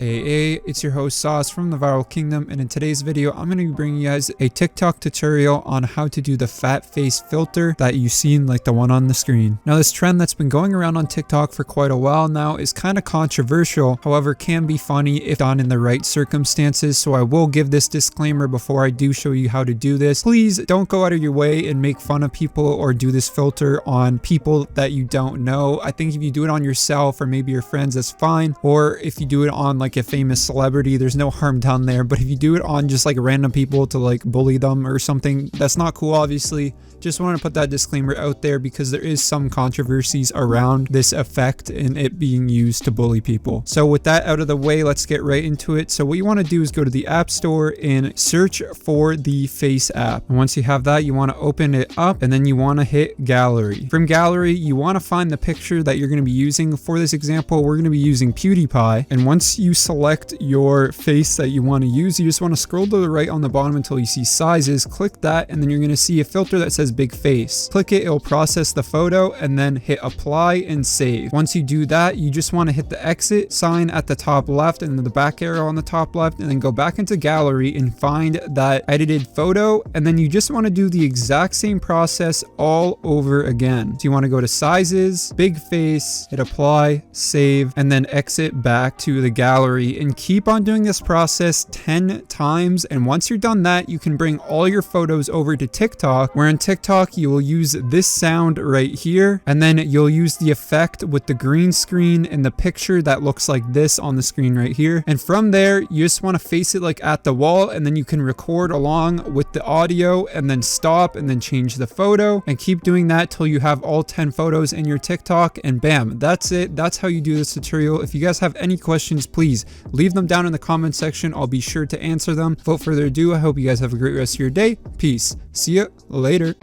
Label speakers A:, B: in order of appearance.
A: Hey, it's your host Sauce from the Viral Kingdom, and in today's video I'm going to be bringing you guys a TikTok tutorial on how to do the fat face filter that you've seen, like the one on the screen. Now, this trend that's been going around on TikTok for quite a while now is kind of controversial, however can be funny if done in the right circumstances, so I will give this disclaimer before I do show you how to do this. Please don't go out of your way and make fun of people or do this filter on people that you don't know. I think if you do it on yourself or maybe your friends, that's fine, or if you do it on like a famous celebrity, there's no harm done there. But if you do it on just like random people to like bully them or something, that's not cool, obviously. Just want to put that disclaimer out there because there is some controversies around this effect and it being used to bully people. So with that out of the way, let's get right into it. So what you want to do is go to the App Store and search for the Face app. And once you have that, you want to open it up and then you want to hit Gallery. From Gallery, you want to find the picture that you're going to be using. For this example, we're going to be using PewDiePie. And once you select your face that you want to use, you just want to scroll to the right on the bottom until you see sizes. Click that and then you're going to see a filter that says big face. Click it, it'll process the photo and then hit apply and save. Once you do that, you just want to hit the exit sign at the top left and the back arrow on the top left and then go back into gallery and find that edited photo, and then you just want to do the exact same process all over again. So you want to go to sizes, big face, hit apply, save, and then exit back to the gallery and keep on doing this process 10 times. And once you're done that, you can bring all your photos over to TikTok, where in TikTok you will use this sound right here, and then you'll use the effect with the green screen and the picture that looks like this on the screen right here. And from there, you just want to face it like at the wall, and then you can record along with the audio and then stop and then change the photo and keep doing that till you have all 10 photos in your TikTok, and bam, that's it. That's how you do this tutorial. If you guys have any questions, please leave them down in the comment section. I'll be sure to answer them. Without further ado, I hope you guys have a great rest of your day. Peace. See you later.